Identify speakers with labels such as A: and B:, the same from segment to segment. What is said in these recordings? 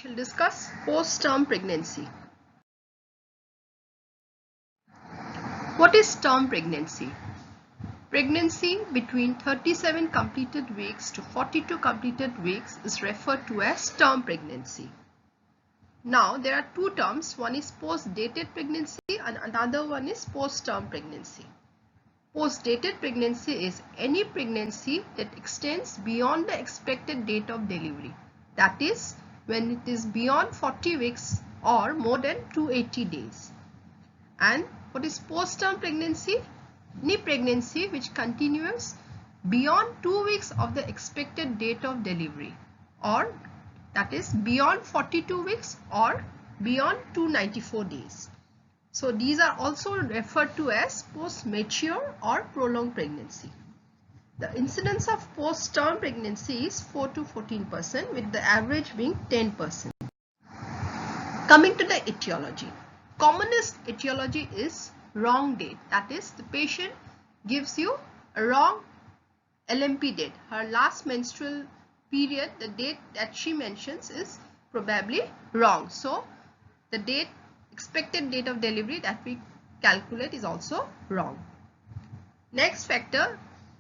A: We'll discuss post-term pregnancy. What is term pregnancy? Pregnancy between 37 completed weeks to 42 completed weeks is referred to as term pregnancy. Now, there are two terms. One is post-dated pregnancy and another one is post-term pregnancy. Post-dated pregnancy is any pregnancy that extends beyond the expected date of delivery. That is, when it is beyond 40 weeks or more than 280 days. And what is post-term pregnancy? Any pregnancy which continues beyond 2 weeks of the expected date of delivery, or that is beyond 42 weeks or beyond 294 days. So these are also referred to as post-mature or prolonged pregnancy. The incidence of post-term pregnancy is 4 to 14%, with the average being 10%. Coming to the etiology. Commonest etiology is wrong date. That is, the patient gives you a wrong LMP date. Her last menstrual period, the date that she mentions is probably wrong. So the expected date of delivery that we calculate is also wrong. Next factor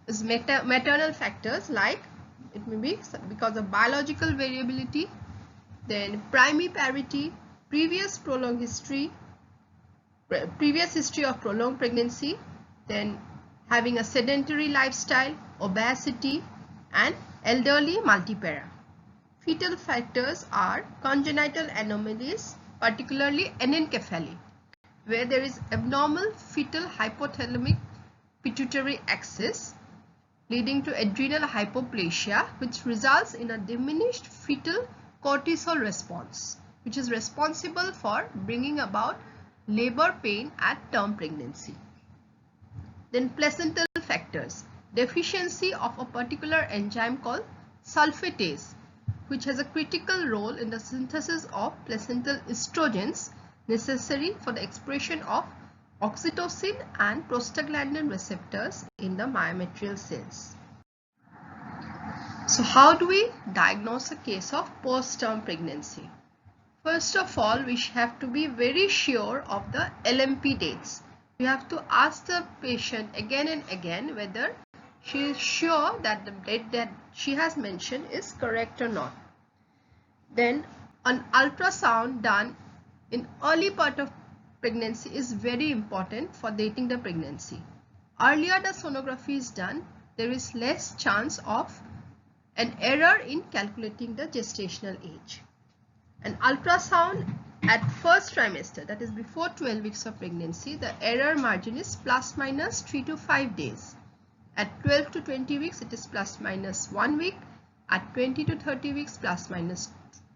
A: is maternal factors, like it may be because of biological variability, then primiparity, previous history of prolonged pregnancy, then having a sedentary lifestyle, obesity, and elderly multipara. Fetal factors are congenital anomalies, particularly anencephaly, where there is abnormal fetal hypothalamic pituitary axis leading to adrenal hypoplasia, which results in a diminished fetal cortisol response, which is responsible for bringing about labor pain at term pregnancy. Then placental factors, deficiency of a particular enzyme called sulfatase, which has a critical role in the synthesis of placental estrogens necessary for the expression of oxytocin and prostaglandin receptors in the myometrial cells. So how do we diagnose a case of post-term pregnancy? First of all, we have to be very sure of the LMP dates. We have to ask the patient again and again whether she is sure that the date that she has mentioned is correct or not. Then an ultrasound done in early part of pregnancy is very important for dating the pregnancy. Earlier the sonography is done, there is less chance of an error in calculating the gestational age. An ultrasound at first trimester, that is before 12 weeks of pregnancy, the error margin is plus minus 3 to 5 days. At 12 to 20 weeks, it is plus minus 1 week. At 20 to 30 weeks, plus minus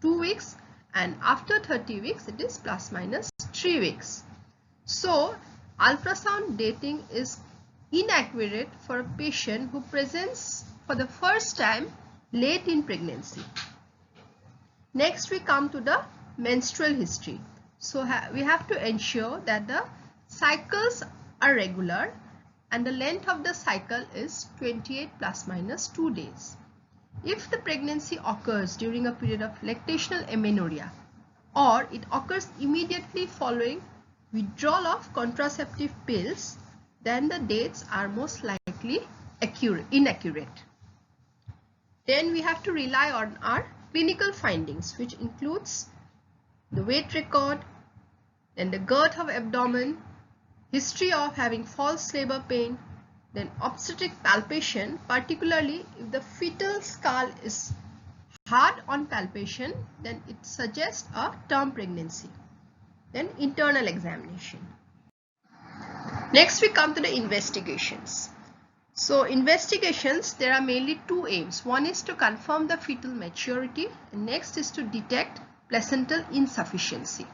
A: 2 weeks. And after 30 weeks, it is plus minus 3 weeks. So, ultrasound dating is inaccurate for a patient who presents for the first time late in pregnancy. Next, we come to the menstrual history. So we have to ensure that the cycles are regular and the length of the cycle is 28 plus minus 2 days. If the pregnancy occurs during a period of lactational amenorrhea, or it occurs immediately following withdrawal of contraceptive pills, then the dates are most likely inaccurate. Then we have to rely on our clinical findings, which includes the weight record, then the girth of abdomen, history of having false labor pain, then obstetric palpation, particularly if the fetal skull is hard on palpation, then it suggests a term pregnancy. Then internal examination. Next we come to the investigations. So investigations, there are mainly two aims. One is to confirm the fetal maturity, and next is to detect placental insufficiency.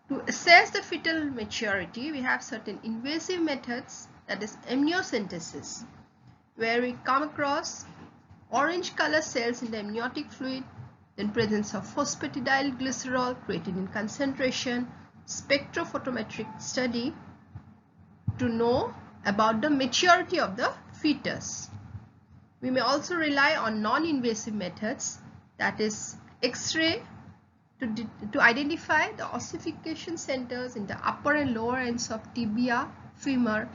A: To assess the fetal maturity, we have certain invasive methods, that is amniocentesis, where we come across orange color cells in the amniotic fluid, then presence of phosphatidylglycerol, creatinine concentration, spectrophotometric study to know about the maturity of the fetus. We may also rely on non-invasive methods, that is X-ray, to identify the ossification centers in the upper and lower ends of tibia, femur,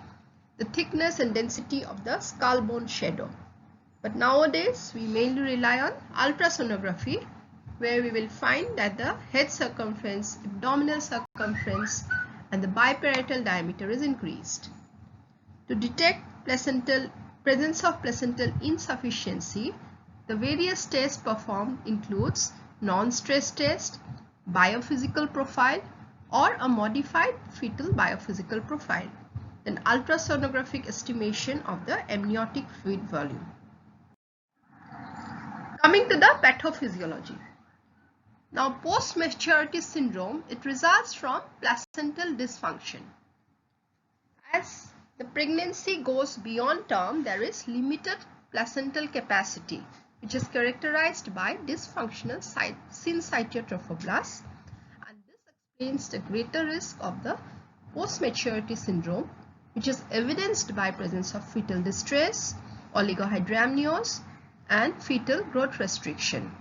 A: the thickness and density of the skull bone shadow. But nowadays we mainly rely on ultrasonography, where we will find that the head circumference, abdominal circumference and the biparietal diameter is increased. To detect presence of placental insufficiency, the various tests performed includes non-stress test, biophysical profile or a modified fetal biophysical profile, then ultrasonographic estimation of the amniotic fluid volume. Coming to the pathophysiology. Now, post-maturity syndrome, it results from placental dysfunction. As the pregnancy goes beyond term, there is limited placental capacity, which is characterized by dysfunctional syncytial trophoblasts, and this explains the greater risk of the post-maturity syndrome, which is evidenced by presence of fetal distress, oligohydramnios, and fetal growth restriction.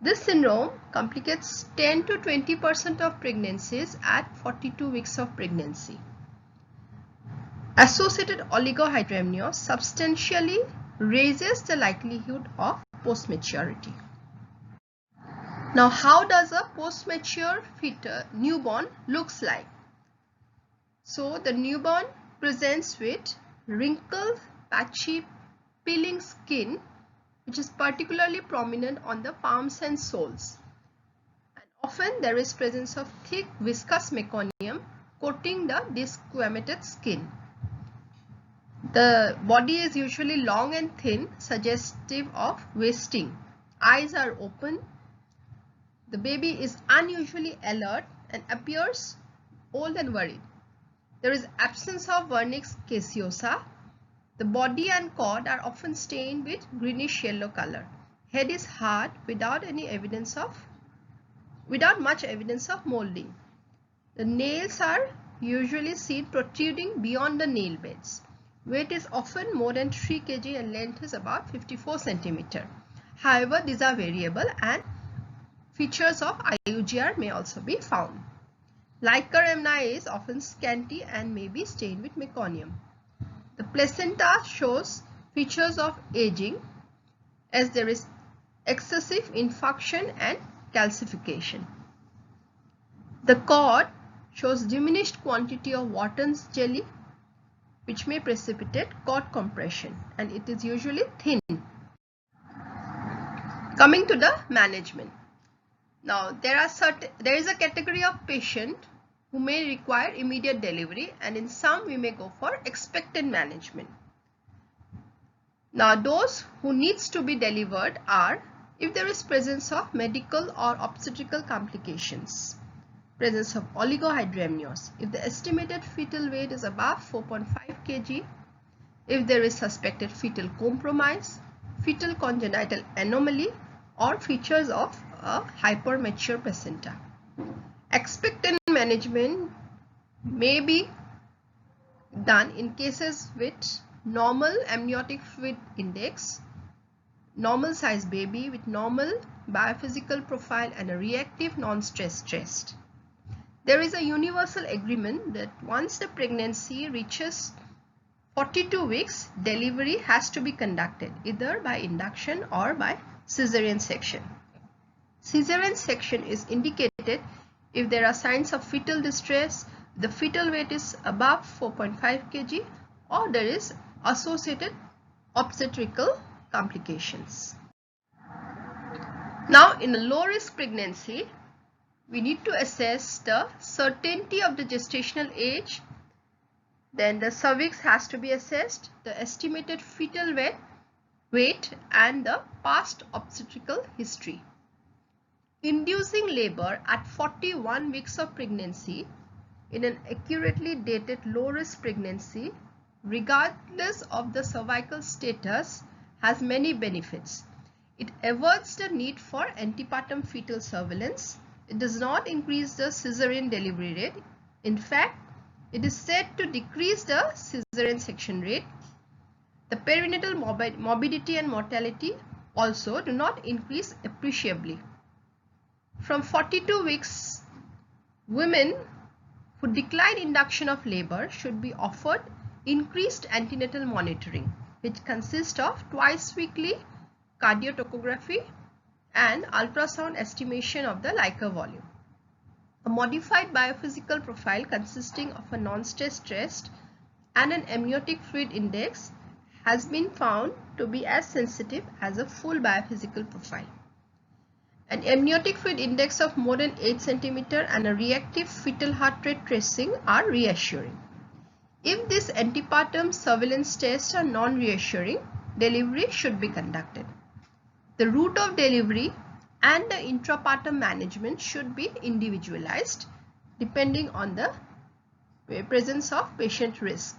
A: This syndrome complicates 10 to 20% of pregnancies at 42 weeks of pregnancy. Associated oligohydramnios substantially raises the likelihood of post-maturity. Now, how does a post-mature newborn looks like? So, the newborn presents with wrinkled, patchy, peeling skin, which is particularly prominent on the palms and soles. And often there is presence of thick viscous meconium coating the desquamated skin. The body is usually long and thin, suggestive of wasting. Eyes are open. The baby is unusually alert and appears old and worried. There is absence of vernix caseosa. The body and cord are often stained with greenish yellow color. Head is hard without much evidence of molding. The nails are usually seen protruding beyond the nail beds. Weight is often more than 3 kg and length is about 54 cm. However, these are variable and features of IUGR may also be found. Liquor amni is often scanty and may be stained with meconium. The placenta shows features of aging as there is excessive infarction and calcification. The cord shows diminished quantity of Wharton's jelly, which may precipitate cord compression, and it is usually thin. Coming to the management. Now, there is a category of patient who may require immediate delivery, and in some we may go for expectant management. Now, those who needs to be delivered are if there is presence of medical or obstetrical complications, presence of oligohydramnios, if the estimated fetal weight is above 4.5 kg, if there is suspected fetal compromise, fetal congenital anomaly, or features of a hypermature placenta. Expectant management may be done in cases with normal amniotic fluid index, normal size baby with normal biophysical profile and a reactive non-stress test. There is a universal agreement that once the pregnancy reaches 42 weeks, delivery has to be conducted either by induction or by cesarean section. Cesarean section is indicated if there are signs of fetal distress, the fetal weight is above 4.5 kg, or there is associated obstetrical complications. Now, in a low risk pregnancy, we need to assess the certainty of the gestational age. Then the cervix has to be assessed, the estimated fetal weight and the past obstetrical history. Inducing labor at 41 weeks of pregnancy in an accurately dated low-risk pregnancy, regardless of the cervical status, has many benefits. It averts the need for antepartum fetal surveillance. It does not increase the cesarean delivery rate. In fact, it is said to decrease the cesarean section rate. The perinatal morbidity and mortality also do not increase appreciably. From 42 weeks, women who decline induction of labor should be offered increased antenatal monitoring, which consists of twice weekly cardiotocography and ultrasound estimation of the Leica volume. A modified biophysical profile consisting of a non-stress test and an amniotic fluid index has been found to be as sensitive as a full biophysical profile. An amniotic fluid index of more than 8 cm and a reactive fetal heart rate tracing are reassuring. If these antepartum surveillance tests are non-reassuring, delivery should be conducted. The route of delivery and the intrapartum management should be individualized depending on the presence of patient risk.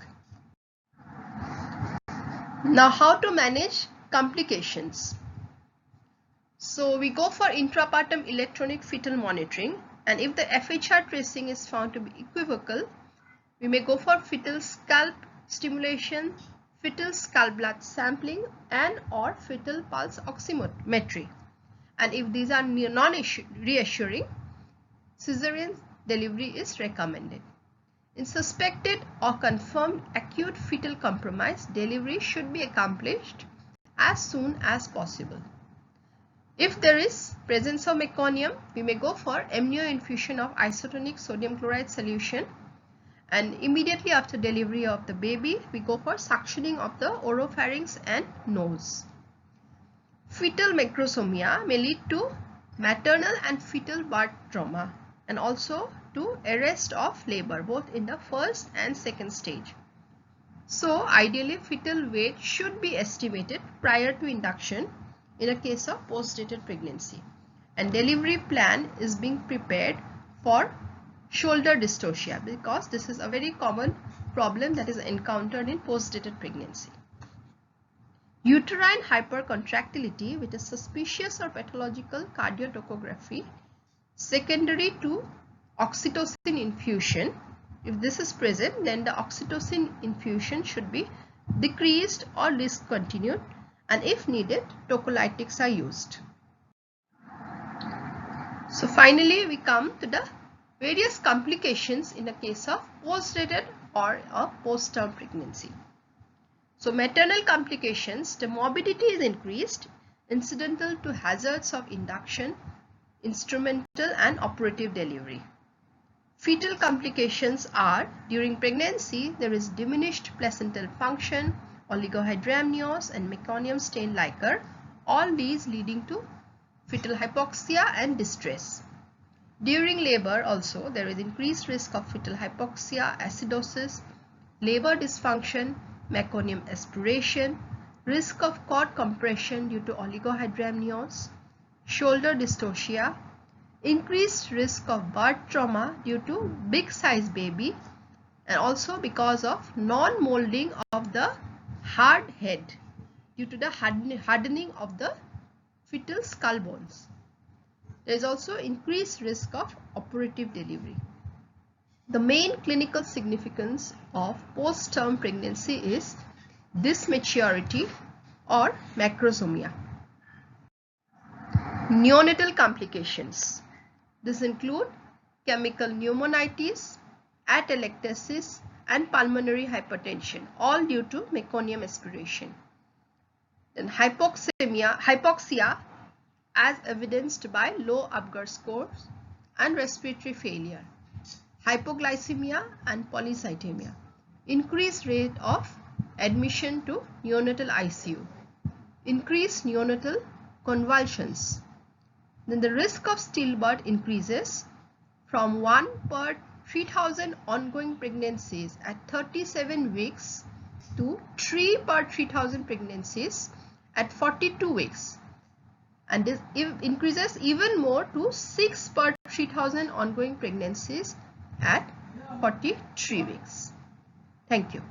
A: Now, how to manage complications? So we go for intrapartum electronic fetal monitoring, and if the FHR tracing is found to be equivocal, we may go for fetal scalp stimulation, fetal scalp blood sampling, and or fetal pulse oximetry. And if these are non-reassuring, cesarean delivery is recommended. In suspected or confirmed acute fetal compromise, delivery should be accomplished as soon as possible. If there is presence of meconium, we may go for amnio infusion of isotonic sodium chloride solution, and immediately after delivery of the baby, we go for suctioning of the oropharynx and nose. Fetal macrosomia may lead to maternal and fetal birth trauma and also to arrest of labor both in the first and second stage. So ideally fetal weight should be estimated prior to induction in a case of postdated pregnancy, and delivery plan is being prepared for shoulder dystocia because this is a very common problem that is encountered in postdated pregnancy. Uterine hypercontractility with a suspicious or pathological cardiotocography secondary to oxytocin infusion. If this is present, then the oxytocin infusion should be decreased or discontinued, and if needed, tocolytics are used. So finally, we come to the various complications in the case of postdated or a post-term pregnancy. So maternal complications, the morbidity is increased, incidental to hazards of induction, instrumental and operative delivery. Fetal complications are, during pregnancy, there is diminished placental function, oligohydramnios and meconium stained liquor, all these leading to fetal hypoxia and distress. During labor also, there is increased risk of fetal hypoxia, acidosis, labor dysfunction, meconium aspiration, risk of cord compression due to oligohydramnios, shoulder dystocia, increased risk of birth trauma due to big size baby, and also because of non-molding of the hard head due to the hardening of the fetal skull bones. There is also increased risk of operative delivery. The main clinical significance of post-term pregnancy is dysmaturity or macrosomia. Neonatal complications. This include chemical pneumonitis, atelectasis, and pulmonary hypertension, all due to meconium aspiration. Then hypoxia as evidenced by low Apgar scores and respiratory failure, hypoglycemia and polycythemia, increased rate of admission to neonatal ICU, increased neonatal convulsions. Then the risk of stillbirth increases from 1 per 3,000 ongoing pregnancies at 37 weeks to 3 per 3,000 pregnancies at 42 weeks, and this increases even more to 6 per 3,000 ongoing pregnancies at 43 weeks. Thank you.